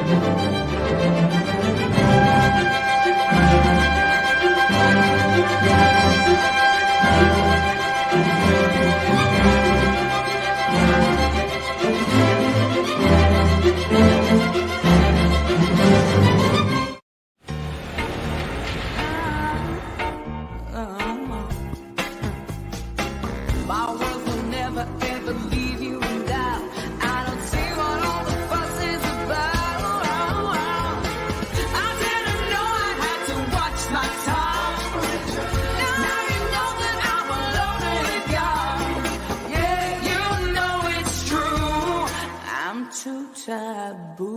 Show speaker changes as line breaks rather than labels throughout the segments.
My world will never ever leave you in doubt. I don't see what all the fuss is about. I didn't know I had to watch my tongue. Now you know that I'm alone with God. Yeah, you know it's true. I'm too taboo.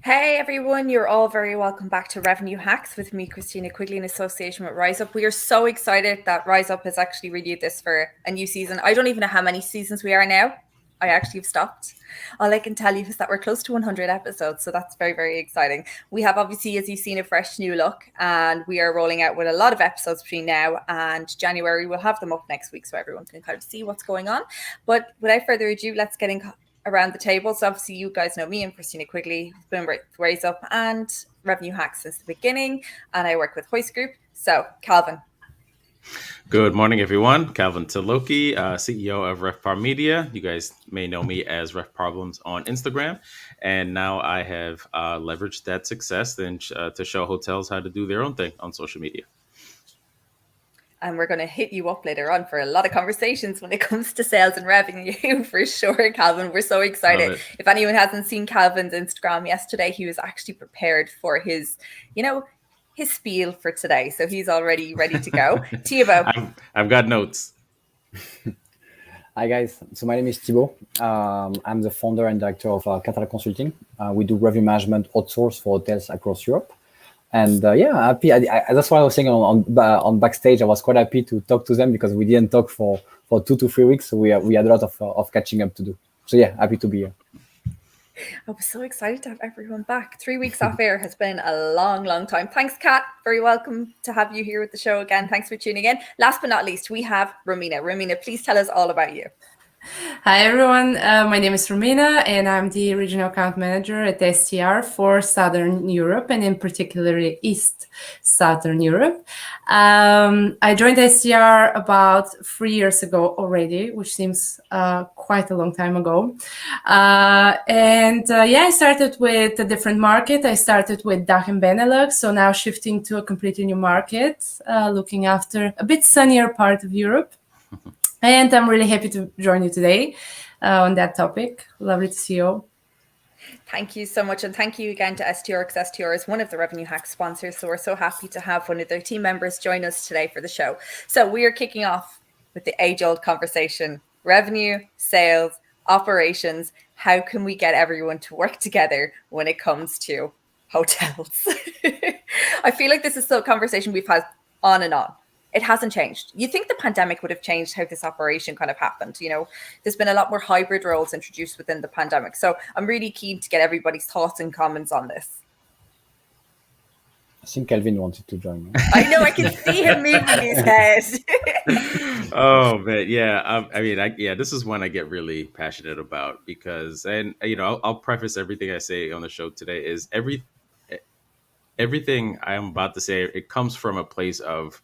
Hey everyone, you're all very welcome back to Revenue Hacks with me, Khristina, Quigley, in association with Rise Up. We are so excited that Rise Up has actually renewed this for a new season. I don't even know how many seasons we are now. I actually have stopped. All I can tell you is that we're close to 100 episodes, so that's very, very exciting. We have obviously, as you've seen, a fresh new look, and we are rolling out with a lot of episodes between now and January. We'll have them up next week so everyone can kind of see what's going on. But without further ado, let's get in around the table. So obviously you guys know me, I'm Khristina Quigley, been with Rise Up and Revenue Hacks since the beginning, and I work with Hoist Group. So Calvin.
Good morning, everyone. Calvin Tilokee, CEO of Revpar Media. You guys may know me as Revproblems on Instagram. And now I have leveraged that success then to show hotels how to do their own thing on social media.
And we're going to hit you up later on for a lot of conversations when it comes to sales and revenue for sure, Calvin. We're so excited. If anyone hasn't seen Calvin's Instagram yesterday, he was actually prepared for his, his spiel for today. So he's already ready to go. Thibault.
I've got notes.
Hi, guys. So my name is Thibault. I'm the founder and director of Catala Consulting. We do revenue management outsource for hotels across Europe. And happy. That's why I was saying on backstage, I was quite happy to talk to them because we didn't talk for 2 to 3 weeks. So we had a lot of catching up to do. So yeah, happy to be here.
I was so excited to have everyone back. 3 weeks off air has been a long, long time. Thanks, Kat. Very welcome to have you here with the show again. Thanks for tuning in. Last but not least, we have Romina. Romina, please tell us all about you.
Hi, everyone. My name is Romina, and I'm the regional account manager at STR for Southern Europe, and in particular, East Southern Europe. I joined STR about 3 years ago already, which seems quite a long time ago. I started with a different market. I started with DACH and Benelux, so now shifting to a completely new market, looking after a bit sunnier part of Europe. And I'm really happy to join you today on that topic. Lovely to see you all.
Thank you so much. And thank you again to STR, because STR is one of the Revenue Hacks sponsors. So we're so happy to have one of their team members join us today for the show. So we are kicking off with the age-old conversation: revenue, sales, operations. How can we get everyone to work together when it comes to hotels? I feel like this is still a conversation we've had on and on. It hasn't changed. You think the pandemic would have changed how this operation kind of happened? There's been a lot more hybrid roles introduced within the pandemic. So I'm really keen to get everybody's thoughts and comments on this.
I think Calvin wanted to join me.
I know, I can see him moving his head.
Oh, man. Yeah. This is one I get really passionate about because, I'll preface everything I say on the show today is everything I'm about to say, it comes from a place of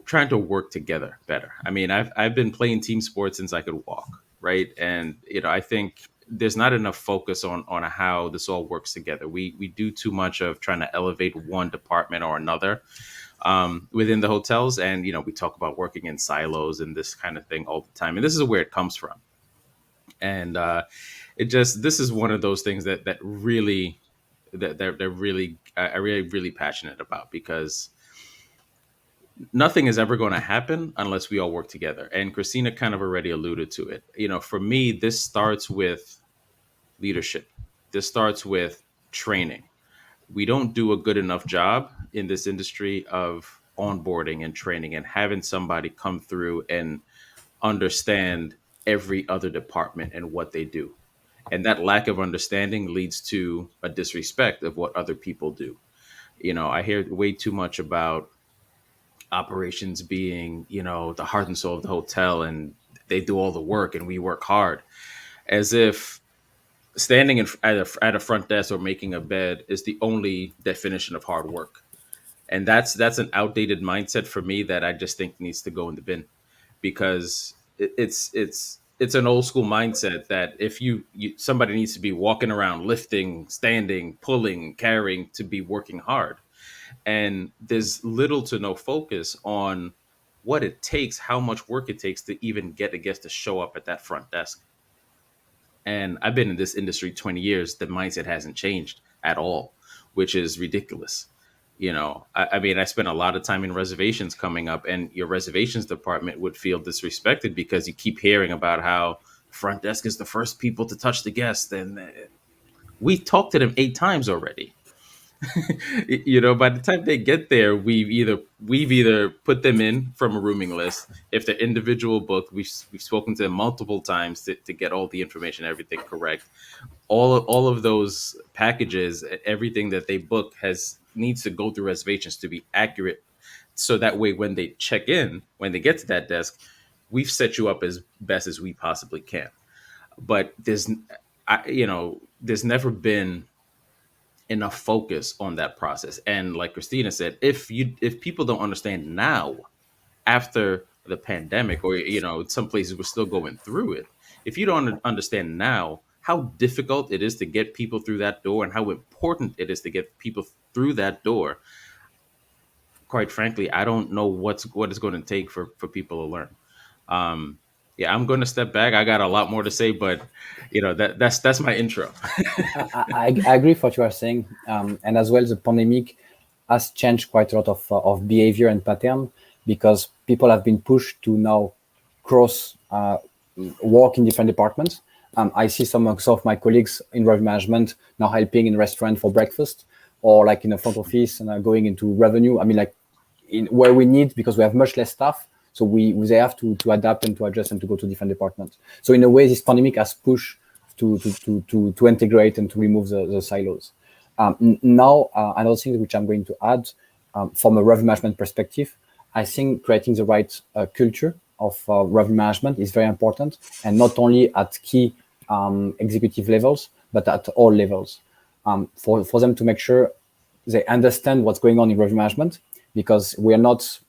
trying to work together better. I mean, I've been playing team sports since I could walk, right? And I think there's not enough focus on how this all works together. We do too much of trying to elevate one department or another within the hotels, and we talk about working in silos and this kind of thing all the time. And this is where it comes from. And this is one of those things that really I'm really passionate about, because nothing is ever going to happen unless we all work together. And Khristina kind of already alluded to it. For me, this starts with leadership. This starts with training. We don't do a good enough job in this industry of onboarding and training and having somebody come through and understand every other department and what they do. And that lack of understanding leads to a disrespect of what other people do. I hear way too much about operations being, the heart and soul of the hotel, and they do all the work and we work hard, as if standing at a front desk or making a bed is the only definition of hard work. And that's an outdated mindset for me that I just think needs to go in the bin, because it's an old school mindset that if somebody needs to be walking around, lifting, standing, pulling, carrying, to be working hard. And there's little to no focus on what it takes, how much work it takes to even get a guest to show up at that front desk. And I've been in this industry 20 years. The mindset hasn't changed at all, which is ridiculous. I mean, I spent a lot of time in reservations coming up, and your reservations department would feel disrespected because you keep hearing about how front desk is the first people to touch the guest. And we talked to them 8 times already. By the time they get there, we've either put them in from a rooming list. If they're individual booked, we've spoken to them multiple times to get all the information, everything correct. All of those packages, everything that they book needs to go through reservations to be accurate. So that way, when they check in, when they get to that desk, we've set you up as best as we possibly can. But there's never been enough focus on that process. And like Khristina said, if people don't understand now, after the pandemic, or some places we're still going through it, if you don't understand now how difficult it is to get people through that door and how important it is to get people through that door, quite frankly, I don't know what it's going to take for people to learn. I'm going to step back. I got a lot more to say, but that's my intro.
I agree with what you are saying, and as well, the pandemic has changed quite a lot of behavior and pattern, because people have been pushed to now cross work in different departments. I see some of my colleagues in revenue management now helping in restaurant for breakfast, or like in the front office and going into revenue. I mean, like in where we need, because we have much less staff. So they have to adapt and to adjust and to go to different departments. So in a way, this pandemic has pushed to integrate and to remove the silos. Now, another thing which I'm going to add from a revenue management perspective, I think creating the right culture of revenue management is very important, and not only at key executive levels, but at all levels, for them to make sure they understand what's going on in revenue management, because we are not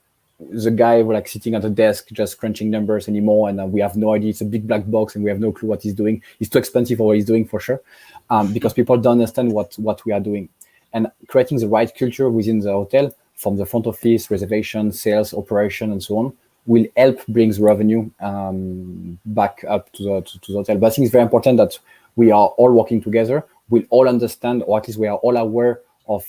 the guy who like sitting at a desk just crunching numbers anymore, and we have no idea. It's a big black box and we have no clue what he's doing. It's too expensive for what he's doing, for sure, because people don't understand what we are doing. And creating the right culture within the hotel, from the front office, reservation, sales, operation, and so on, will help bring the revenue back up to the hotel. But I think it's very important that we are all working together. We all understand, or at least we are all aware of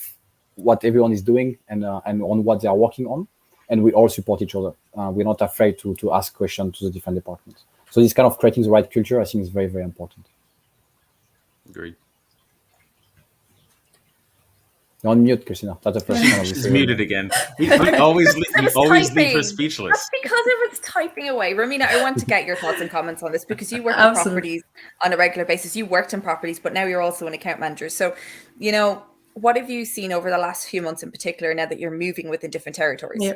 what everyone is doing and on what they are working on. And we all support each other. We're not afraid to ask questions to the different departments. So this kind of creating the right culture, I think, is very, very important.
Agreed.
You're on mute, Khristina. That's the first one.
She's muted again. We always leave her speechless.
That's because it was typing away. Romina, I want to get your thoughts and comments on this, because you work in
Absolutely.
properties on a regular basis. You worked in properties, but now you're also an account manager. So, what have you seen over the last few months in particular, now that you're moving within different territories?
Yeah,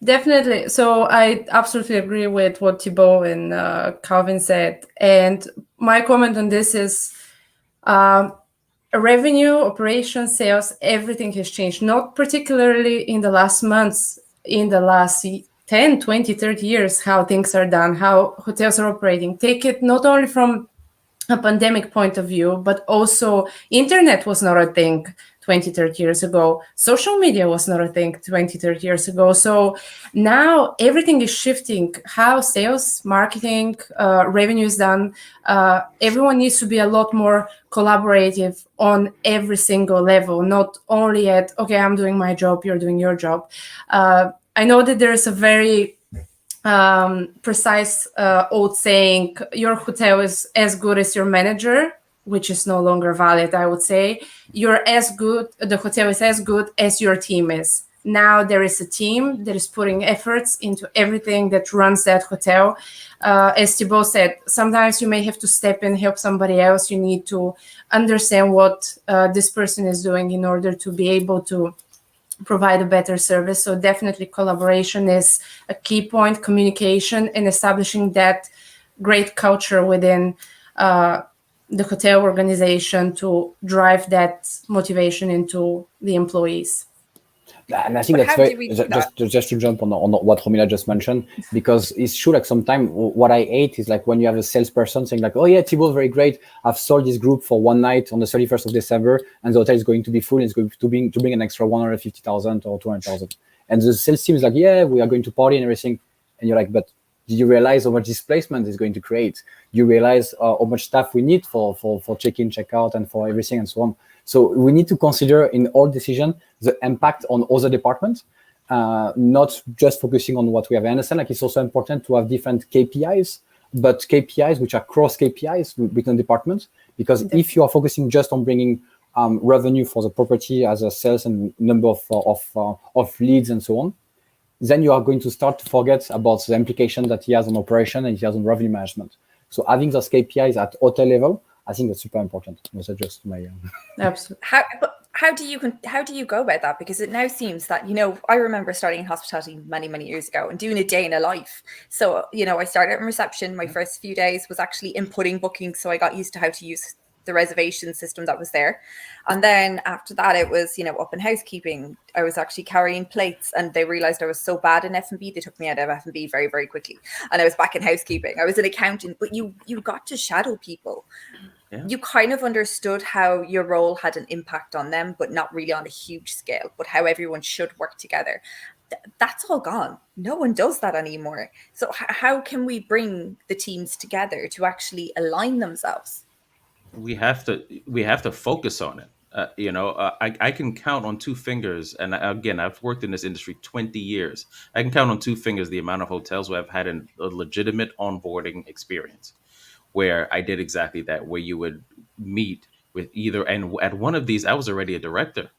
definitely. So I absolutely agree with what Thibault and Calvin said. And my comment on this is revenue, operations, sales, everything has changed, not particularly in the last months, in the last 10, 20, 30 years, how things are done, how hotels are operating. Take it not only from a pandemic point of view, but also internet was not a thing 20, 30 years ago. Social media was not a thing 20, 30 years ago. So now everything is shifting. How sales, marketing, revenue is done. Everyone needs to be a lot more collaborative on every single level, not only at, okay, I'm doing my job, you're doing your job. I know that there's a very precise old saying, your hotel is as good as your manager, which is no longer valid, I would say. The hotel is as good as your team is. Now there is a team that is putting efforts into everything that runs that hotel. As Thibault said, sometimes you may have to step in, help somebody else. You need to understand what this person is doing in order to be able to provide a better service. So definitely collaboration is a key point, communication, and establishing that great culture within the hotel organization to drive that motivation into the employees.
And I think
But
that's
how
very
do we do that?
just to jump on what Romina just mentioned, because it's true. Like sometimes what I hate is like when you have a salesperson saying like, "Oh yeah, Thibault, very great. I've sold this group for one night on the 31st of December, and the hotel is going to be full. And it's going to bring an extra 150,000 or 200,000." And the sales team is like, "Yeah, we are going to party and everything." And you're like, "But did you realize how much displacement is going to create? You realize how much staff we need for check-in, check-out, and for everything and so on." So we need to consider in all decision the impact on other departments, not just focusing on what we have. I understand like it's also important to have different KPIs, but KPIs which are cross KPIs between departments, because if you are focusing just on bringing revenue for the property as a sales and number of leads and so on, then you are going to start to forget about the implication that he has on operation and he has on revenue management. So having those KPIs at hotel level, I think that's super important. That's just my
Absolutely.
How do you go about that? Because it now seems that, I remember starting in hospitality many years ago and doing a day in a life. So, I started in reception. My first few days was actually inputting bookings. So I got used to how to use the reservation system that was there. And then after that, it was, up in housekeeping. I was actually carrying plates and they realized I was so bad in F&B. They took me out of F&B very, very quickly. And I was back in housekeeping. I was an accountant, but you got to shadow people.
Yeah.
You kind of understood how your role had an impact on them, but not really on a huge scale, but how everyone should work together. That's all gone. No one does that anymore. So how can we bring the teams together to actually align themselves?
We have to focus on it. I can count on two fingers, and again, I've worked in this industry 20 years. I can count on two fingers the amount of hotels where I've had a legitimate onboarding experience, where I did exactly that, where you would meet with either, and at one of these, I was already a director.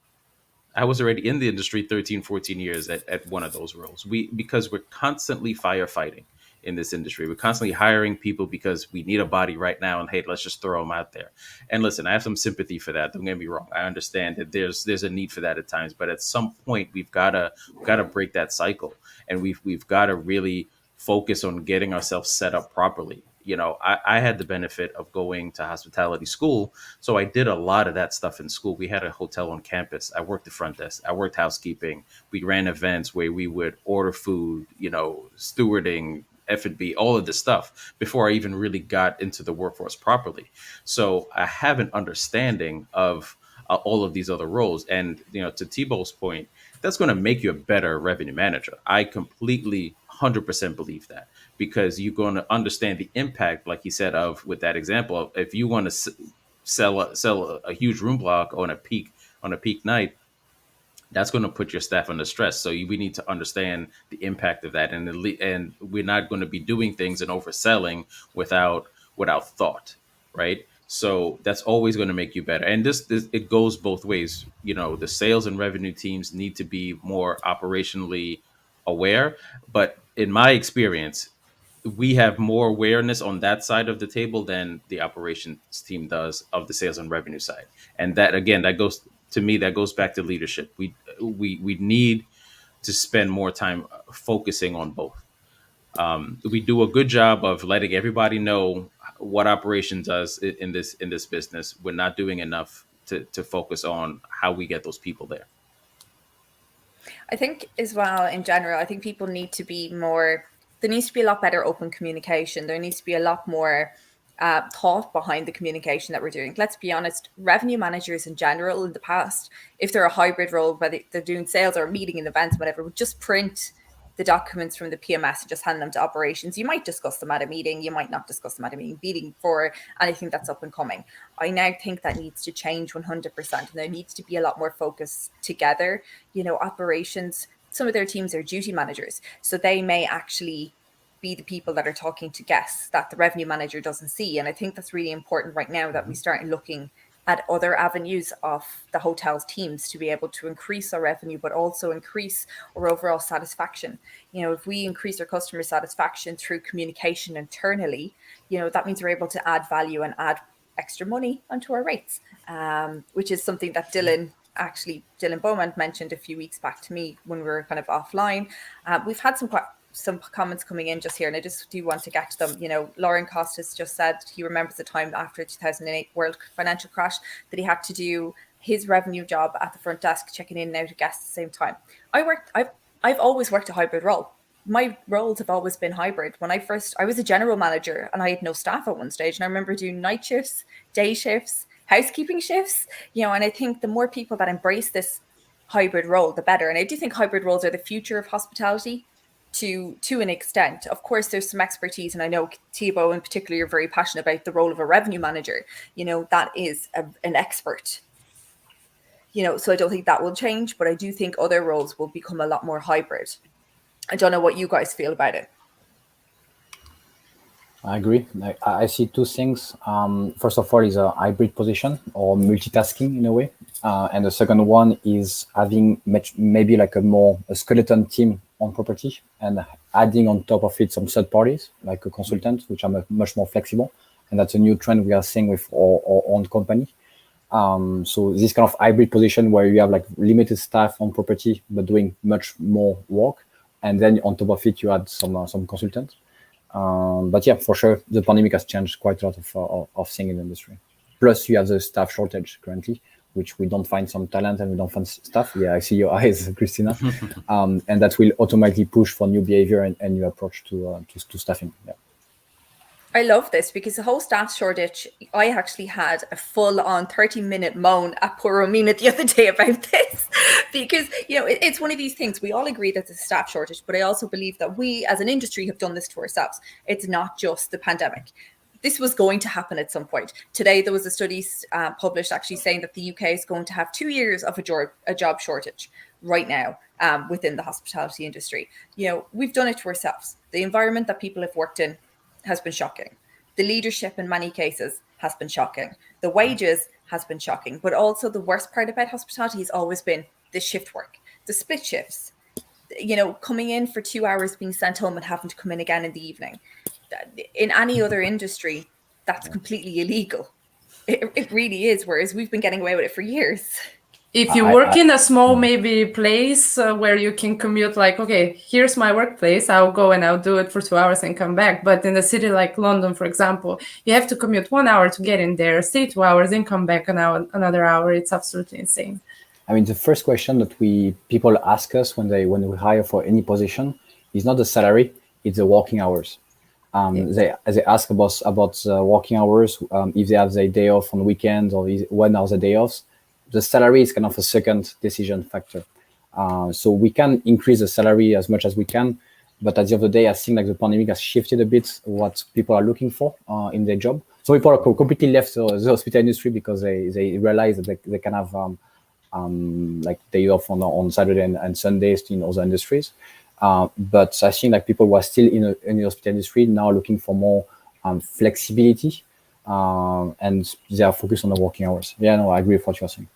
I was already in the industry 13, 14 years at one of those roles. Because we're constantly firefighting in this industry. We're constantly hiring people because we need a body right now, and hey, let's just throw them out there. And listen, I have some sympathy for that. Don't get me wrong. I understand that there's a need for that at times, but at some point we've gotta break that cycle, and we've gotta really focus on getting ourselves set up properly. I had the benefit of going to hospitality school, so I did a lot of that stuff in school. We had a hotel on campus. I worked the front desk. I worked housekeeping. We ran events where we would order food, stewarding, F&B, all of this stuff before I even really got into the workforce properly. So I have an understanding of all of these other roles. And, to Thibault's point, that's going to make you a better revenue manager. I completely 100% believe that, because you're going to understand the impact, like he said, of with that example of if you want to sell a huge room block on a peak night, that's going to put your staff under stress. So we need to understand the impact of that, and we're not going to be doing things and overselling without thought, right? So that's always going to make you better. And this it goes both ways. The sales and revenue teams need to be more operationally aware. But in my experience, we have more awareness on that side of the table than the operations team does of the sales and revenue side. And that, again, that goes back to leadership. We need to spend more time focusing on both. We do a good job of letting everybody know what operation does in this business. We're not doing enough to focus on how we get those people there.
I think as well, in general, I think people need to be more, there needs to be a lot better open communication. There needs to be a lot more thought behind the communication that we're doing. Let's be honest, revenue managers in general in the past, if they're a hybrid role, whether they're doing sales or meeting and events, whatever, would just print the documents from the PMS and just hand them to operations. You might discuss them at a meeting. You might not discuss them at a meeting for anything that's up and coming. I now think that needs to change 100%. And there needs to be a lot more focus together. Operations, some of their teams are duty managers. So they may actually be the people that are talking to guests that the revenue manager doesn't see. And I think that's really important right now that we start looking at other avenues of the hotel's teams to be able to increase our revenue, but also increase our overall satisfaction. If we increase our customer satisfaction through communication internally, that means we're able to add value and add extra money onto our rates, which is something that Dylan Bowman mentioned a few weeks back to me when we were kind of offline. We've had some some comments coming in just here, and I just do want to get to them. Lauren Costas just said he remembers the time after the 2008 world financial crash that he had to do his revenue job at the front desk, checking in and out of guests at the same time. I've always worked a hybrid role. My roles have always been hybrid. When I was a general manager and I had no staff at one stage, and I remember doing night shifts, day shifts, housekeeping shifts, and I think the more people that embrace this hybrid role, the better. And I do think hybrid roles are the future of hospitality to an extent. Of course, there's some expertise, and I know Thibault in particular, you're very passionate about the role of a revenue manager. That is an expert. So I don't think that will change, but I do think other roles will become a lot more hybrid. I don't know what you guys feel about it.
I agree. I see two things. First of all, is a hybrid position or multitasking in a way, and the second one is having maybe like a skeleton team on property and adding on top of it some third parties like a consultant, which are much more flexible, and that's a new trend we are seeing with our own company. So this kind of hybrid position where you have like limited staff on property but doing much more work, and then on top of it you add some consultants. But yeah, for sure, the pandemic has changed quite a lot of things in the industry. Plus, you have the staff shortage currently, which we don't find some talent and we don't find staff. Yeah, I see your eyes, Khristina. And that will automatically push for new behavior and new approach to staffing. Yeah.
I love this because the whole staff shortage, I actually had a full-on 30-minute moan at poor Romina the other day about this because, it's one of these things. We all agree that there's a staff shortage, but I also believe that we as an industry have done this to ourselves. It's not just the pandemic. This was going to happen at some point. Today, there was a study published actually saying that the UK is going to have 2 years of a job shortage right now within the hospitality industry. We've done it to ourselves. The environment that people have worked in has been shocking. The leadership in many cases has been shocking. The wages has been shocking. But also the worst part about hospitality has always been the shift work, the split shifts, coming in for 2 hours, being sent home and having to come in again in the evening. In any other industry, that's completely illegal. It really is, whereas we've been getting away with it for years.
If you work in a small maybe place where you can commute, like, okay, here's my workplace, I'll go and I'll do it for 2 hours and come back. But in a city like London, for example, you have to commute 1 hour to get in there, stay 2 hours, then come back another hour. It's absolutely insane.
I mean, the first question that people ask us when we hire for any position is not the salary, it's the working hours. They ask about working hours, if they have their day off on weekends or when are the day offs. The salary is kind of a second decision factor. So we can increase the salary as much as we can, but at the end of the day, I think like the pandemic has shifted a bit what people are looking for in their job. So people are completely left the hospital industry because they realize that they can have like day off on Saturday and Sundays in other industries. But I think like people who are still in the hospital industry now looking for more flexibility. And they are focused on the working hours. Yeah, no, I agree with what you're saying.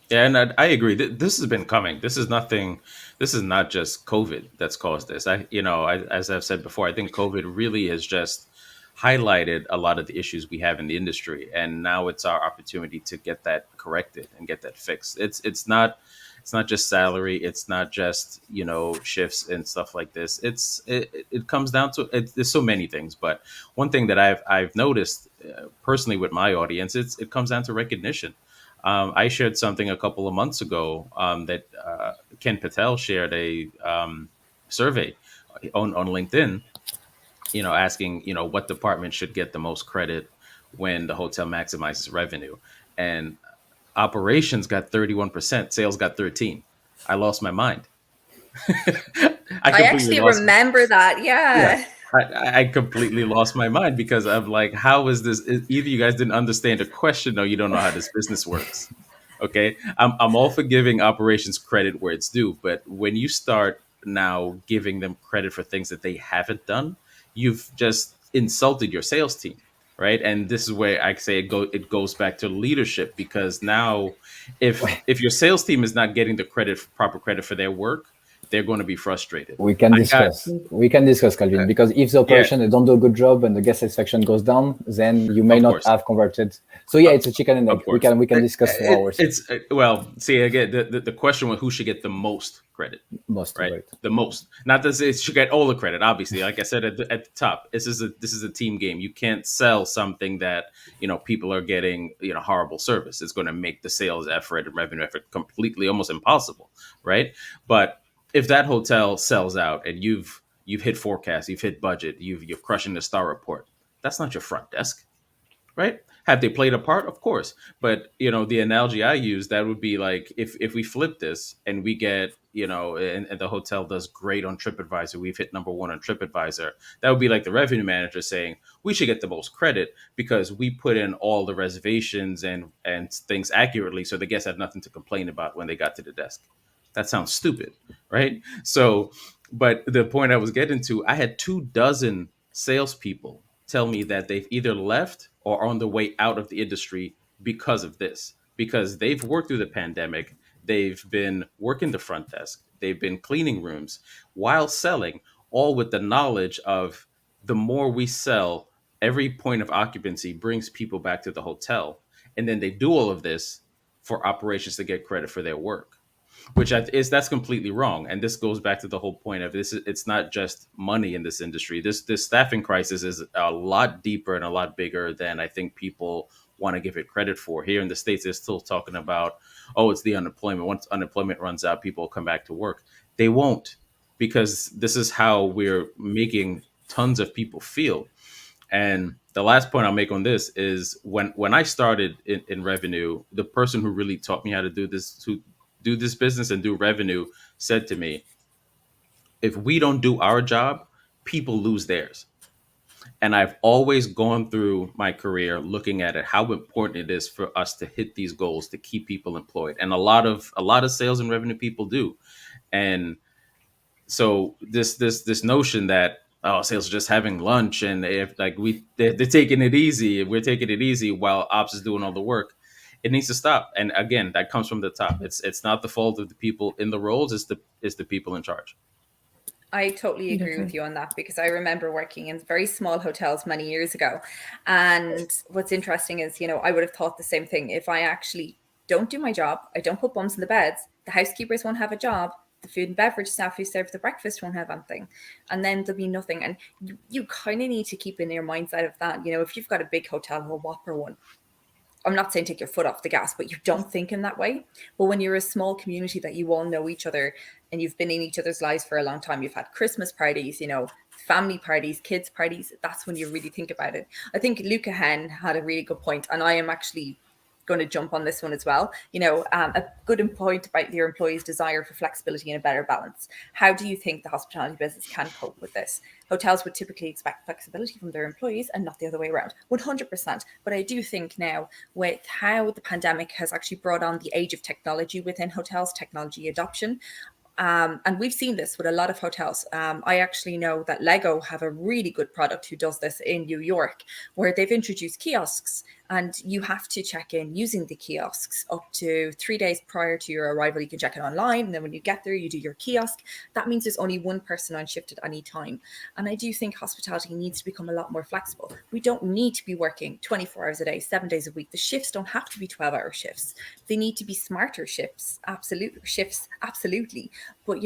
Yeah, and I agree. This has been coming. This is nothing. This is not just COVID that's caused this. As I've said before, I think COVID really has just highlighted a lot of the issues we have in the industry, and now it's our opportunity to get that corrected and get that fixed. It's not just salary. It's not just shifts and stuff like this. It comes down to there's so many things, but one thing that I've noticed personally with my audience, it comes down to recognition. I shared something a couple of months ago that Ken Patel shared a survey on LinkedIn, asking what department should get the most credit when the hotel maximizes revenue, and operations got 31%, sales got 13%. I lost my mind.
I actually remember that. Yeah.
I completely lost my mind because I'm like, how is this? Either you guys didn't understand the question or you don't know how this business works. Okay. I'm all for giving operations credit where it's due, but when you start now giving them credit for things that they haven't done, you've just insulted your sales team. Right. And this is where I say it goes back to leadership, because now if your sales team is not getting the proper credit for their work, they're going to be frustrated.
We can discuss, Calvin, because if the operation they don't do a good job and the guest satisfaction goes down, then you may
Of
not
course.
have converted. So yeah, it's a chicken and egg.
Of course.
We can discuss for hours.
It's well, see again, the question was who should get the most credit,
Most
right?
right.
The most, not that it should get all the credit. Obviously, like I said at the top, this is a team game. You can't sell something that people are getting horrible service. It's going to make the sales effort and revenue effort completely almost impossible, right? But if that hotel sells out and you've hit forecast, you've hit budget, you're crushing the star report, that's not your front desk, right? Have they played a part? Of course. But, the analogy I use, that would be like if we flip this and we get, and the hotel does great on TripAdvisor, we've hit number 1 on TripAdvisor, that would be like the revenue manager saying, we should get the most credit because we put in all the reservations and things accurately. So the guests had nothing to complain about when they got to the desk. That sounds stupid, right? So, but the point I was getting to, I had 24 salespeople tell me that they've either left or are on the way out of the industry because of this, because they've worked through the pandemic. They've been working the front desk. They've been cleaning rooms while selling, all with the knowledge of the more we sell, every point of occupancy brings people back to the hotel. And then they do all of this for operations to get credit for their work, which that's completely wrong. And this goes back to the whole point of this. It's not just money in this industry. This staffing crisis is a lot deeper and a lot bigger than I think people want to give it credit for. Here in the States, they're still talking about, oh, it's the unemployment. Once unemployment runs out, people will come back to work. They won't, because this is how we're making tons of people feel. And the last point I'll make on this is when I started in revenue, the person who really taught me how to do this business and do revenue said to me, if we don't do our job, people lose theirs. And I've always gone through my career looking at it, how important it is for us to hit these goals to keep people employed. And a lot of sales and revenue people do. And so this notion that, oh, sales are just having lunch and if they're taking it easy, we're taking it easy while ops is doing all the work. It needs to stop. And again, that comes from the top. It's not the fault of the people in the roles. It's the people in charge.
I totally agree with you on that, because I remember working in very small hotels many years ago. And what's interesting is, I would have thought the same thing. If I actually don't do my job, I don't put bums in the beds, the housekeepers won't have a job, the food and beverage staff who serve the breakfast won't have anything, and then there'll be nothing. And you kind of need to keep in your mindset of that. If you've got a big hotel or a whopper one, I'm not saying take your foot off the gas, but you don't think in that way. But when you're a small community that you all know each other and you've been in each other's lives for a long time, you've had Christmas parties, family parties, kids parties, that's when you really think about it. I think Luca Hen had a really good point, and I am actually going to jump on this one as well. A good point about your employees' desire for flexibility and a better balance. How do you think the hospitality business can cope with this? Hotels would typically expect flexibility from their employees and not the other way around, 100%. But I do think now, with how the pandemic has actually brought on the age of technology within hotels, technology adoption, and we've seen this with a lot of hotels. I actually know that Lego have a really good product who does this in New York, where they've introduced kiosks, and you have to check in using the kiosks up to 3 days prior to your arrival. You can check it online, and then when you get there, you do your kiosk. That means there's only one person on shift at any time. And I do think hospitality needs to become a lot more flexible. We don't need to be working 24 hours a day, 7 days a week. The shifts don't have to be 12-hour shifts. They need to be smarter shifts, absolutely. But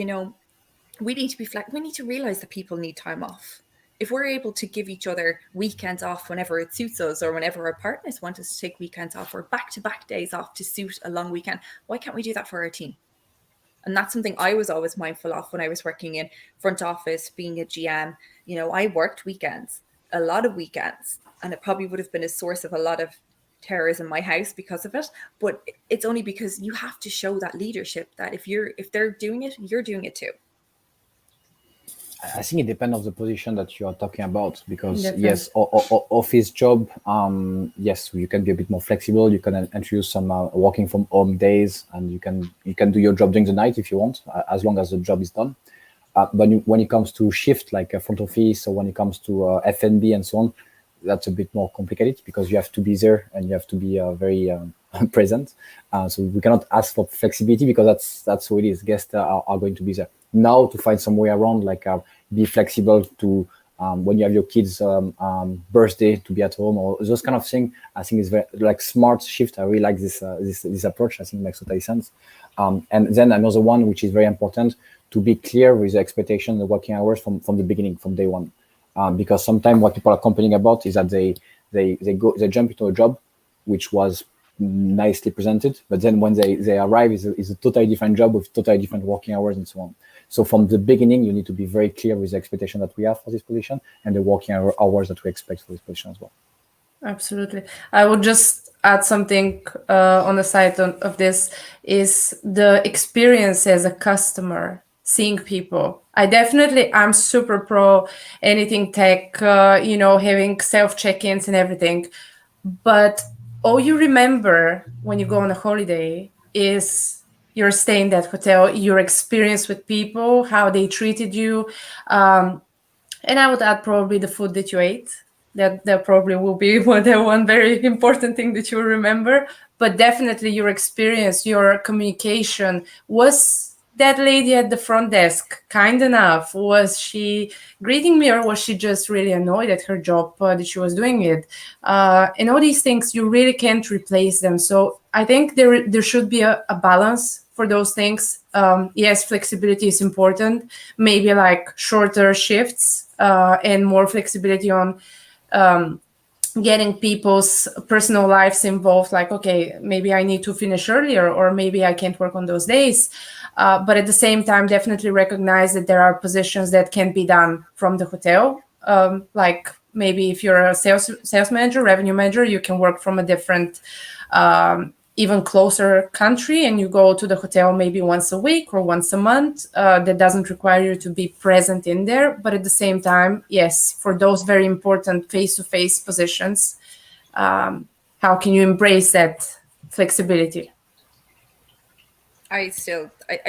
we need to be we need to realize that people need time off. If we're able to give each other weekends off whenever it suits us, or whenever our partners want us to take weekends off, or back-to-back days off to suit a long weekend, why can't we do that for our team? And that's something I was always mindful of when I was working in front office, being a GM. I worked weekends, a lot of weekends, and it probably would have been a source of a lot of terrors in my house because of it. But it's only because you have to show that leadership that if they're doing it, you're doing it too.
I think it depends on the position that you are talking about, because
Definitely.
yes, office job, yes, you can be a bit more flexible. You can introduce some working from home days, and you can do your job during the night if you want, as long as the job is done. But when it comes to shift, like a front office, or when it comes to F&B and so on, that's a bit more complicated, because you have to be there and you have to be very present. So we cannot ask for flexibility because that's who it is. Guests are going to be there. Now to find some way around, like be flexible to when you have your kids' birthday to be at home or those kind of thing. I think is very like smart shift. I really like this approach. I think it makes total sense. And then another one which is very important, to be clear with the expectation, the working hours from the beginning, from day one. Because sometimes what people are complaining about is that they jump into a job which was nicely presented, but then when they arrive is a totally different job with totally different working hours and so on. So from the beginning, you need to be very clear with the expectation that we have for this position and the working hours that we expect for this position as well.
Absolutely. I would just add something on the side of this is the experience as a customer, seeing people. I'm super pro anything tech, having self check-ins and everything. But all you remember when you go on a holiday is your stay in that hotel, your experience with people, how they treated you. And I would add probably the food that you ate. That probably will be one very important thing that you will remember. But definitely your experience, your communication. Was that lady at the front desk kind enough? Was she greeting me, or was she just really annoyed at her job that she was doing it? And all these things, you really can't replace them. So I think there should be a balance for those things. Yes, flexibility is important. Maybe like shorter shifts and more flexibility on getting people's personal lives involved. Like, okay, maybe I need to finish earlier, or maybe I can't work on those days. But at the same time, definitely recognize that there are positions that can be done from the hotel. Like maybe if you're a sales manager, revenue manager, you can work from a different even closer country, and you go to the hotel maybe once a week or once a month. That doesn't require you to be present in there. But at the same time, yes, for those very important face-to-face positions, how can you embrace that flexibility?
I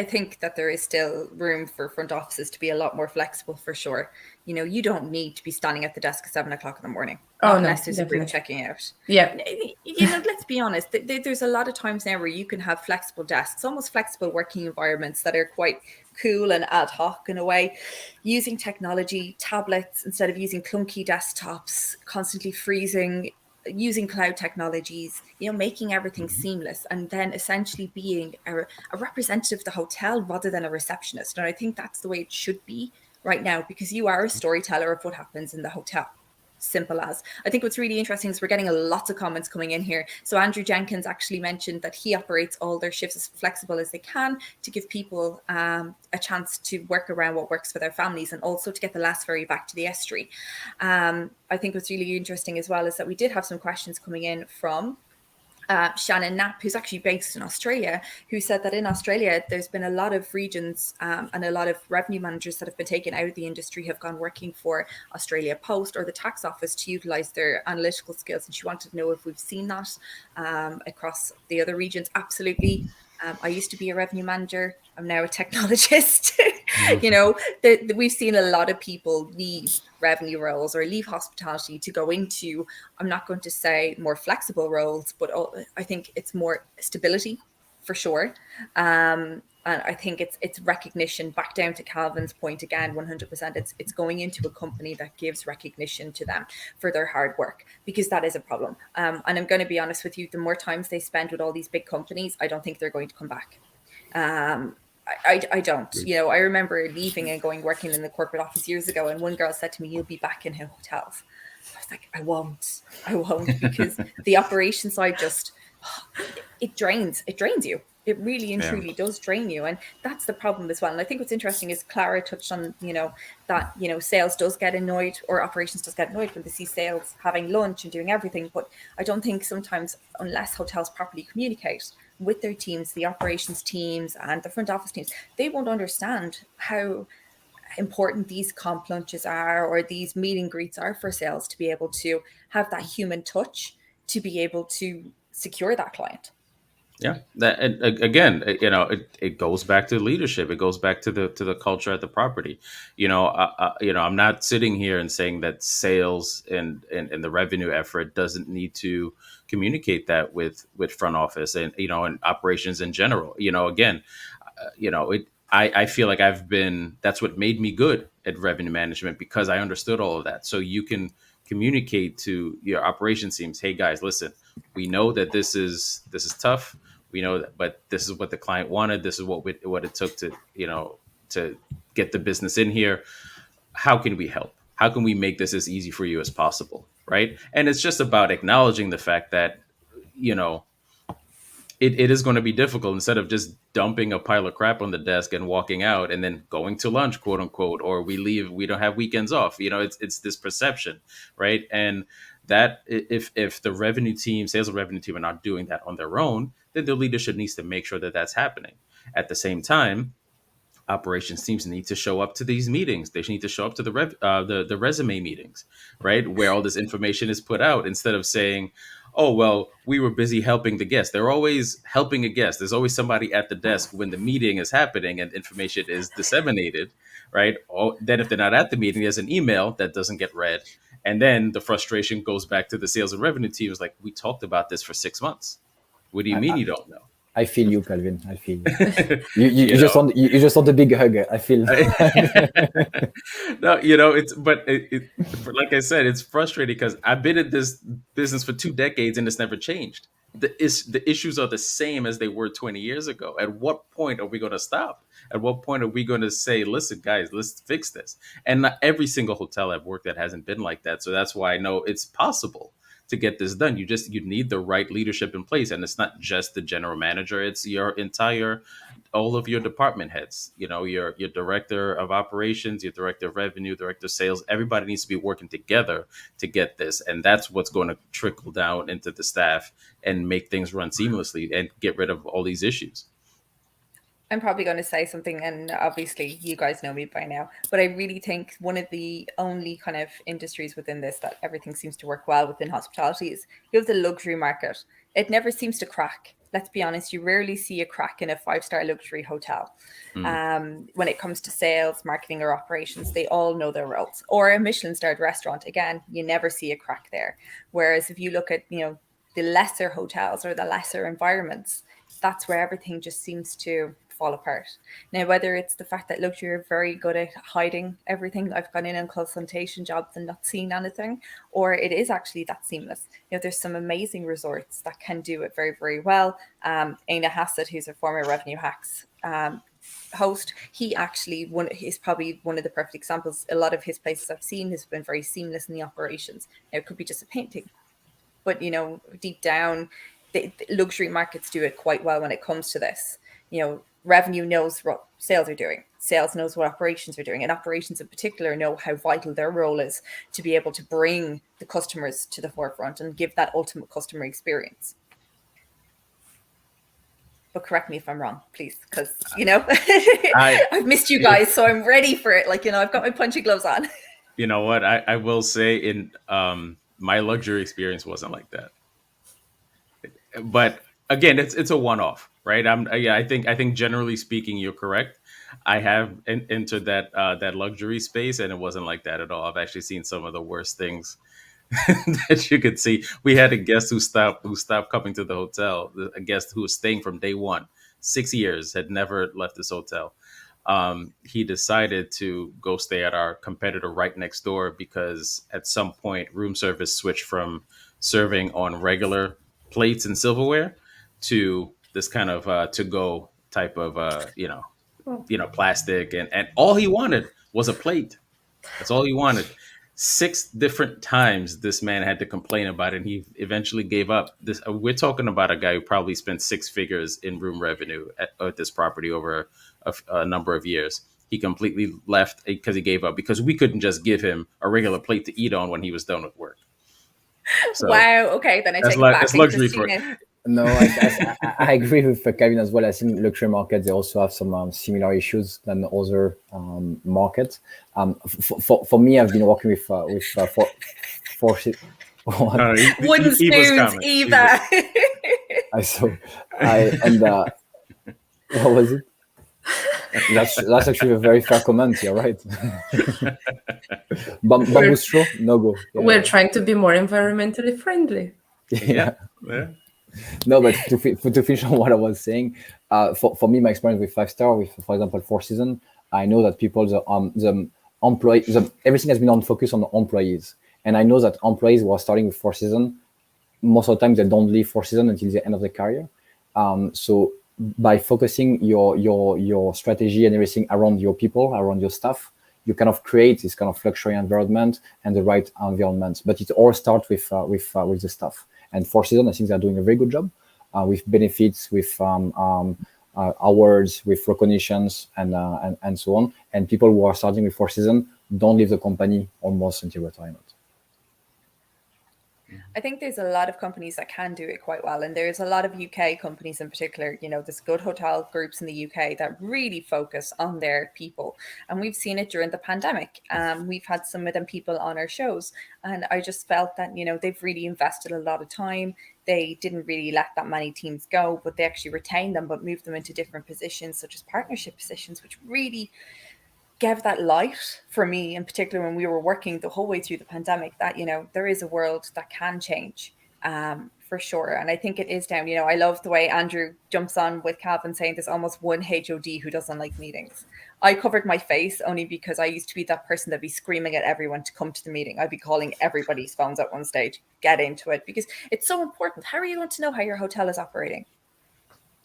think that there is still room for front offices to be a lot more flexible, for sure. You don't need to be standing at the desk at 7 o'clock in the morning.
Oh,
unless there's
definitely.
a group checking out.
Yeah.
Let's be honest. There's a lot of times now where you can have flexible desks, almost flexible working environments that are quite cool and ad hoc in a way, using technology, tablets instead of using clunky desktops, constantly freezing, using cloud technologies, making everything seamless, and then essentially being a representative of the hotel rather than a receptionist. And I think that's the way it should be right now, because you are a storyteller of what happens in the hotel. Simple as. I think what's really interesting is we're getting lots of comments coming in here. So Andrew Jenkins actually mentioned that he operates all their shifts as flexible as they can to give people a chance to work around what works for their families, and also to get the last ferry back to the estuary. I think what's really interesting as well is that we did have some questions coming in from Shannon Knapp, who's actually based in Australia, who said that in Australia, there's been a lot of regions and a lot of revenue managers that have been taken out of the industry have gone working for Australia Post or the tax office to utilize their analytical skills. And she wanted to know if we've seen that across the other regions. Absolutely. I used to be a revenue manager. I'm now a technologist. We've seen a lot of people leave revenue roles or leave hospitality to go into, I'm not going to say more flexible roles, but I think it's more stability for sure. And I think it's recognition, back down to Calvin's point again, 100%. It's going into a company that gives recognition to them for their hard work, because that is a problem. And I'm going to be honest with you, the more times they spend with all these big companies, I don't think they're going to come back. I don't. I remember leaving and working in the corporate office years ago, and one girl said to me, "You'll be back in hotels." I was like, I won't, because the operation side just, it drains you. It really and truly does drain you. And that's the problem as well. And I think what's interesting is Clara touched on, that, sales does get annoyed, or operations does get annoyed when they see sales having lunch and doing everything. But I don't think sometimes, unless hotels properly communicate with their teams, the operations teams and the front office teams, they won't understand how important these comp lunches are, or these meet and greets are for sales, to be able to have that human touch, to be able to secure that client.
Yeah, that and again, it goes back to leadership. It goes back to the culture at the property. I'm not sitting here and saying that sales and the revenue effort doesn't need to communicate that with front office and operations in general. Again, I feel like that's what made me good at revenue management because I understood all of that. So you can communicate to your operations teams, hey guys, listen, we know that this is tough. We know that, but this is what the client wanted. This is what it took to get the business in here. How can we help? How can we make this as easy for you as possible? Right. And it's just about acknowledging the fact that, you know, it is going to be difficult instead of just dumping a pile of crap on the desk and walking out and then going to lunch, quote unquote, or we don't have weekends off. It's this perception, right? And that if the sales and revenue team are not doing that on their own, then the leadership needs to make sure that that's happening. At the same time, operations teams need to show up to these meetings. They need to show up to the resume meetings, right, where all this information is put out instead of saying, "Oh well, we were busy helping the guest." They're always helping a guest. There's always somebody at the desk when the meeting is happening and information is disseminated, right? Then if they're not at the meeting, there's an email that doesn't get read, and then the frustration goes back to the sales and revenue team. It's like, we talked about this for 6 months. What do you mean you don't know?
I feel you, Calvin. I feel you. You just
know?
you just want a big hug. I feel.
No, like I said, it's frustrating because I've been in this business for 2 decades and it's never changed. The issues are the same as they were 20 years ago. At what point are we going to stop? At what point are we going to say, listen, guys, let's fix this? And not every single hotel I've worked at hasn't been like that. So that's why I know it's possible to get this done. You need the right leadership in place. And it's not just the general manager, it's all of your department heads, your director of operations, your director of revenue, director of sales. Everybody needs to be working together to get this. And that's what's going to trickle down into the staff and make things run seamlessly and get rid of all these issues.
I'm probably going to say something, and obviously you guys know me by now, but I really think one of the only kind of industries within this that everything seems to work well within hospitality is you have the luxury market. It never seems to crack. Let's be honest, you rarely see a crack in a 5-star luxury hotel. When it comes to sales, marketing, or operations, they all know their roles. Or a Michelin-starred restaurant, again, you never see a crack there. Whereas if you look at, the lesser hotels or the lesser environments, that's where everything just seems to fall apart. Now, whether it's the fact that luxury are very good at hiding everything, I've gone in on consultation jobs and not seen anything, or it is actually that seamless. There's some amazing resorts that can do it very, very well. Aina Hassett, who's a former Revenue Hacks host, he actually is probably one of the perfect examples. A lot of his places I've seen has been very seamless in the operations. Now, it could be just a painting, but deep down, the luxury markets do it quite well when it comes to this. Revenue knows what sales are doing. Sales knows what operations are doing. And operations in particular know how vital their role is to be able to bring the customers to the forefront and give that ultimate customer experience. But correct me if I'm wrong, please, because, I've missed you guys, so I'm ready for it. I've got my punchy gloves on.
You know what? I will say in my luxury experience wasn't like that. But again, it's a one-off, right? I think generally speaking, you're correct. I have entered that luxury space, and it wasn't like that at all. I've actually seen some of the worst things that you could see. We had a guest who stopped coming to the hotel. A guest who was staying from day one, 6 years, had never left this hotel. He decided to go stay at our competitor right next door because at some point room service switched from serving on regular plates and silverware to this kind of to-go type of plastic, and all he wanted was a plate. That's all he wanted. 6 different times this man had to complain about it, and he eventually gave up. We're talking about a guy who probably spent 6 figures in room revenue at this property over a number of years. He completely left because he gave up, because we couldn't just give him a regular plate to eat on when he was done with work. So,
wow. Okay, then I take it back.
That's luxury for
No, I agree with Kevin as well. I think luxury markets, they also have some similar issues than other markets. For me, I've been working with
Wooden spoons, Eva.
I saw. What was it? That's actually a very fair comment. You're right. Bamboo straw, no go. Yeah.
We're trying to be more environmentally friendly.
Yeah. Yeah.
No, but to finish on what I was saying, for me, my experience with 5-star, with for example Four Seasons, I know that people the employee everything has been on focus on the employees, and I know that employees who are starting with Four Seasons, most of the time they don't leave Four Seasons until the end of their career. So by focusing your strategy and everything around your people, around your staff, you kind of create this kind of luxury environment and the right environment. But it all starts with the staff. And Four Seasons, I think they're doing a very good job with benefits, with awards, with recognitions, and so on. And people who are starting with Four Seasons don't leave the company almost until retirement.
I think there's a lot of companies that can do it quite well. And there's a lot of UK companies in particular, there's good hotel groups in the UK that really focus on their people. And we've seen it during the pandemic. We've had some of them people on our shows. And I just felt that, they've really invested a lot of time. They didn't really let that many teams go, but they actually retained them, but moved them into different positions, such as partnership positions, which really gave that light for me in particular when we were working the whole way through the pandemic that there is a world that can change for sure. And I think it is down, I love the way Andrew jumps on with Calvin saying there's almost one HOD who doesn't like meetings. I covered my face only because I used to be that person that'd be screaming at everyone to come to the meeting. I'd be calling everybody's phones at one stage, get into it, because it's so important. How are you going to know how your hotel is operating,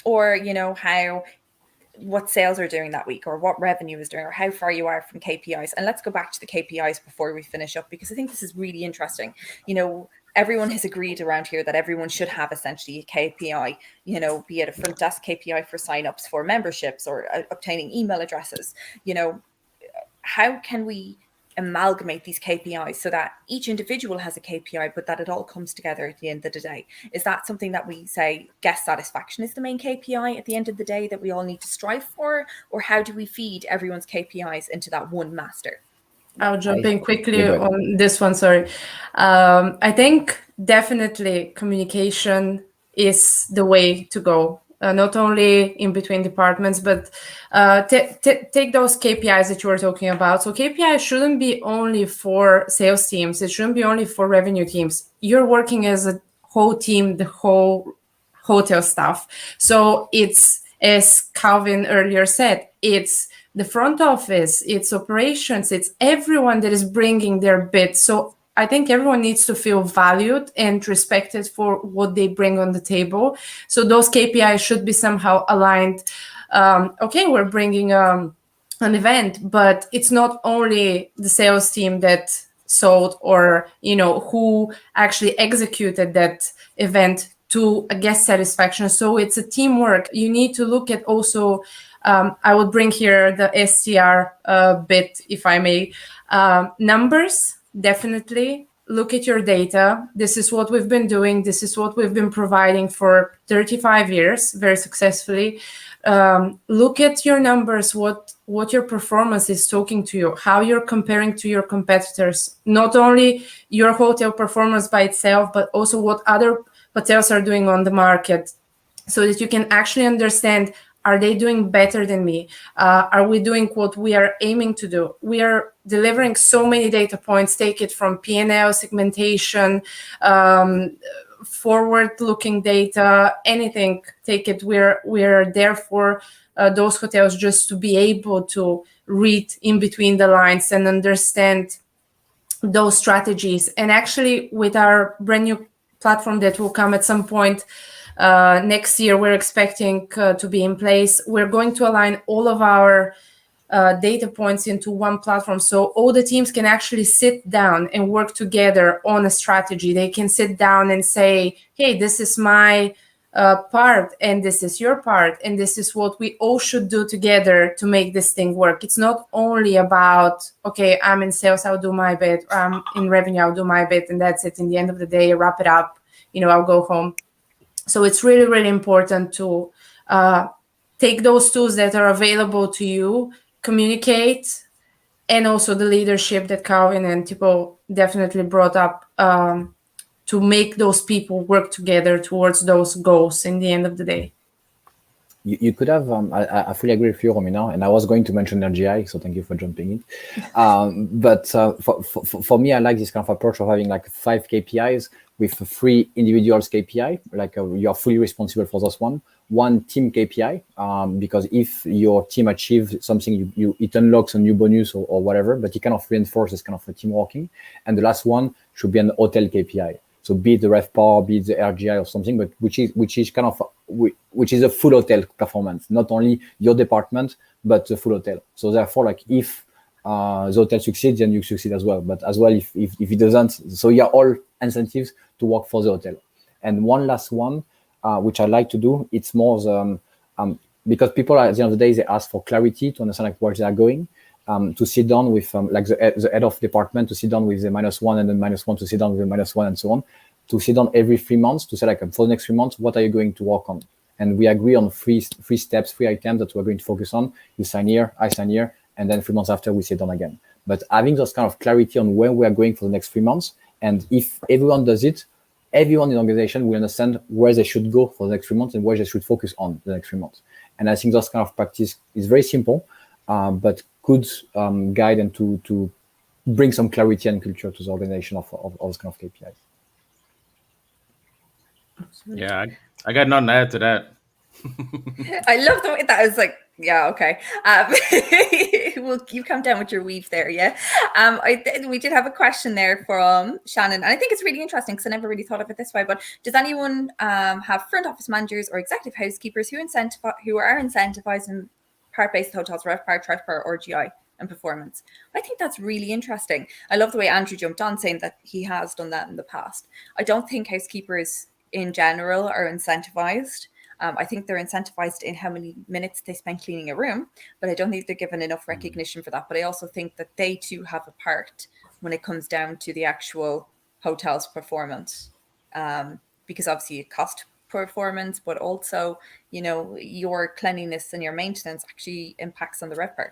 or what sales are doing that week, or what revenue is doing, or how far you are from KPIs? And let's go back to the KPIs before we finish up, because I think this is really interesting. Everyone has agreed around here that everyone should have essentially a KPI, be it a front desk KPI for signups for memberships or obtaining email addresses. How can we amalgamate these KPIs so that each individual has a KPI, but that it all comes together at the end of the day? Is that something that we say guest satisfaction is the main KPI at the end of the day that we all need to strive for? Or how do we feed everyone's KPIs into that one master?
I'll jump in quickly on this one. Sorry. I think definitely communication is the way to go. Not only in between departments, but take those KPIs that you were talking about. So KPIs shouldn't be only for sales teams. It shouldn't be only for revenue teams. You're working as a whole team, the whole hotel staff. So it's, as Calvin earlier said, it's the front office, it's operations, it's everyone that is bringing their bit. So I think everyone needs to feel valued and respected for what they bring on the table. So those KPIs should be somehow aligned. Okay, we're bringing an event, but it's not only the sales team that sold or, who actually executed that event to a guest satisfaction. So it's a teamwork. You need to look at also, I would bring here the STR bit, if I may. Numbers, definitely. Look at your data. This is what we've been doing. This is what we've been providing for 35 years, very successfully. Look at your numbers, what your performance is talking to you, how you're comparing to your competitors, not only your hotel performance by itself, but also what other hotels are doing on the market, so that you can actually understand, are they doing better than me? Are we doing what we are aiming to do? We are delivering so many data points, take it from P&L, segmentation, forward-looking data, anything, take it. We're there for those hotels just to be able to read in between the lines and understand those strategies. And actually, with our brand new platform that will come at some point next year, we're expecting to be in place. We're going to align all of our data points into one platform, so all the teams can actually sit down and work together on a strategy. They can sit down and say, hey, this is my part and this is your part, and this is what we all should do together to make this thing work. It's not only about, okay, I'm in sales, I'll do my bit, or I'm in revenue, I'll do my bit, and that's it. In the end of the day, wrap it up, I'll go home. So it's really, really important to take those tools that are available to you, communicate, and also the leadership that Calvin and Thibault definitely brought up to make those people work together towards those goals in the end of the day.
You could have, I fully agree with you, Romina, and I was going to mention RGI, so thank you for jumping in. But for me, I like this kind of approach of having like 5 KPIs with 3 individuals KPI, like you're fully responsible for those one team KPI, because if your team achieves something, it unlocks a new bonus or whatever, but it kind of reinforces kind of a team working. And the last one should be an hotel KPI. So be it the Revpar, be it the RGI or something, but which is kind of which is a full hotel performance, not only your department but the full hotel. So therefore, like if the hotel succeeds, then you succeed as well. But as well, if it doesn't, so you are all incentives to work for the hotel. And one last one, which I like to do, it's more because people at the end of the day they ask for clarity to understand like where they are going. To sit down with like the head of department, to sit down with the -1 and then -1 to sit down with the -1 and so on, to sit down every 3 months to say like for the next 3 months, what are you going to work on? And we agree on three steps, 3 items that we're going to focus on. You sign here, I sign here, and then 3 months after we sit down again. But having those kind of clarity on where we are going for the next 3 months, and if everyone does it, everyone in the organization will understand where they should go for the next 3 months and where they should focus on the next 3 months. And I think those kind of practice is very simple, but could guide and to bring some clarity and culture to the organization of those kind of KPIs.
Yeah, I got nothing to add to that.
I love the way that was like, yeah, okay. Well, you come down with your weave there, yeah. We did have a question there from Shannon, and I think it's really interesting because I never really thought of it this way. But does anyone have front office managers or executive housekeepers who are incentivized in part-based hotels, Revpar, Revpar, or GI and performance? I think that's really interesting. I love the way Andrew jumped on saying that he has done that in the past. I don't think housekeepers in general are incentivized. I think they're incentivized in how many minutes they spend cleaning a room, but I don't think they're given enough recognition for that. But I also think that they too have a part when it comes down to the actual hotel's performance, because obviously it costs performance, but also, you know, your cleanliness and your maintenance actually impacts on the Revpar.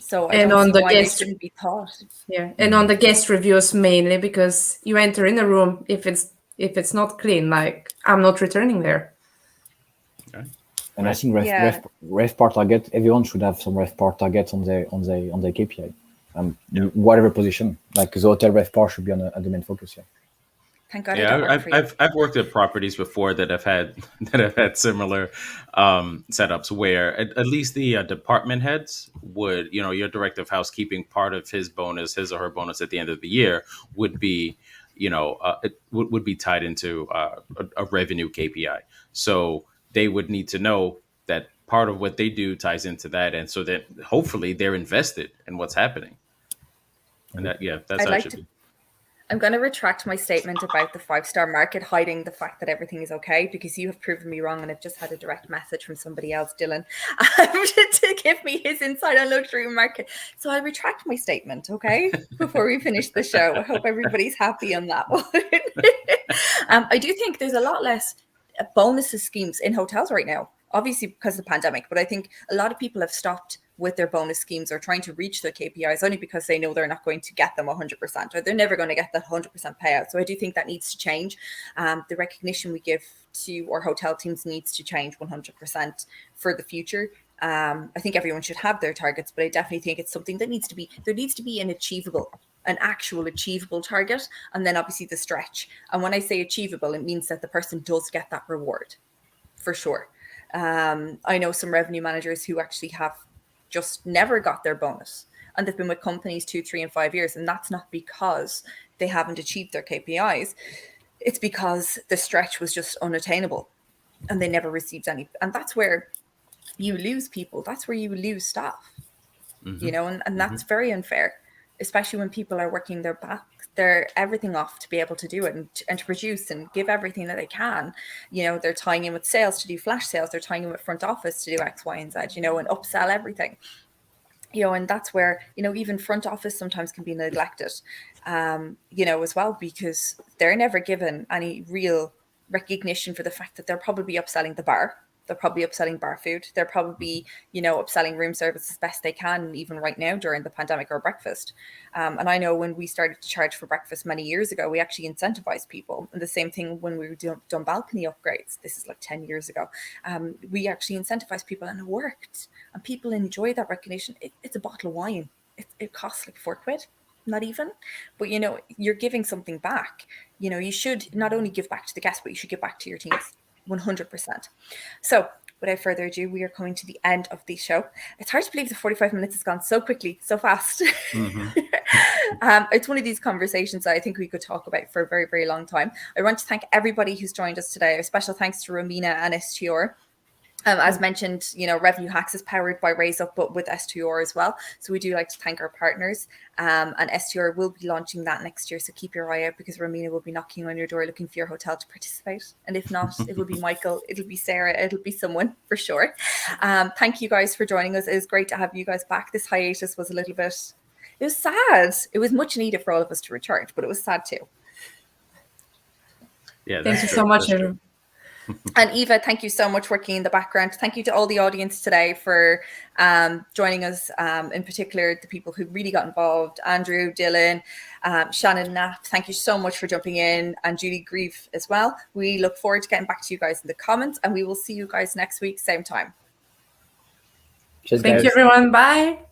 So I don't see why they shouldn't be taught.
Yeah, and on the guest reviews mainly, because you enter in a room, if it's not clean, like I'm not returning there.
Okay.
And I think Revpar target, everyone should have some Revpar targets on their KPI, whatever position. Like the hotel Revpar should be on the main focus. Yeah.
Thank God.
Yeah, I've worked at properties before that have had similar setups where at least the department heads would, you know, your director of housekeeping, part of his or her bonus at the end of the year would be, you know, it would be tied into a revenue KPI. So they would need to know that part of what they do ties into that, and so that hopefully they're invested in what's happening. And that's how it should be.
I'm going to retract my statement about the 5-star market hiding the fact that everything is okay, because you have proven me wrong, and I've just had a direct message from somebody else, Dylan, to give me his insight on luxury market. So I'll retract my statement, okay, before we finish the show. I hope everybody's happy on that one. I do think there's a lot less bonuses schemes in hotels right now, obviously because of the pandemic, but I think a lot of people have stopped with their bonus schemes or trying to reach their KPIs only because they know they're not going to get them 100%, or they're never going to get that 100% payout. So I do think that needs to change. The recognition we give to our hotel teams needs to change 100% for the future. I think everyone should have their targets, but I definitely think it's something that needs to be an actual achievable target, and then obviously the stretch. And when I say achievable, it means that the person does get that reward for sure. I know some revenue managers who actually have just never got their bonus, and they've been with companies 2, 3, and 5 years, and that's not because they haven't achieved their KPIs. It's because the stretch was just unattainable and they never received any. And that's where you lose people. That's where you lose staff, you know, and that's very unfair, especially when people are working their everything off to be able to do it and to produce and give everything that they can. You know, they're tying in with sales to do flash sales. They're tying in with front office to do X, Y, and Z, you know, and upsell everything. You know, and that's where, you know, even front office sometimes can be neglected, you know, as well, because they're never given any real recognition for the fact that they're probably upselling the bar They're probably upselling bar food. They're probably, upselling room service as best they can, even right now during the pandemic, or breakfast. And I know when we started to charge for breakfast many years ago, we actually incentivized people. And the same thing when we were done balcony upgrades. This is like 10 years ago. We actually incentivized people, and it worked. And people enjoy that recognition. It's a bottle of wine. It costs like £4, not even. But, you're giving something back. You should not only give back to the guests, but you should give back to your teams. 100%. So without further ado, we are coming to the end of the show. It's hard to believe the 45 minutes has gone so quickly, so fast.
Mhm.
It's one of these conversations that I think we could talk about for a very, very long time. I want to thank everybody who's joined us today. A special thanks to Romina and STR. As mentioned, Revenue Hacks is powered by RaiseUp, but with STR as well. So we do like to thank our partners. And STR will be launching that next year. So keep your eye out, because Romina will be knocking on your door looking for your hotel to participate. And if not, it will be Michael, it'll be Sarah, it'll be someone for sure. Thank you guys for joining us. It was great to have you guys back. This hiatus was a little bit, it was sad. It was much needed for all of us to recharge, but it was sad too.
Yeah,
Thank you so much, everyone.
And Eva, thank you so much working in the background. Thank you to all the audience today for joining us, in particular, the people who really got involved. Andrew, Dylan, Shannon Knapp, thank you so much for jumping in, and Julie Grieve as well. We look forward to getting back to you guys in the comments, and we will see you guys next week, same time.
Cheers,
Thank
guys.
you, everyone. Bye.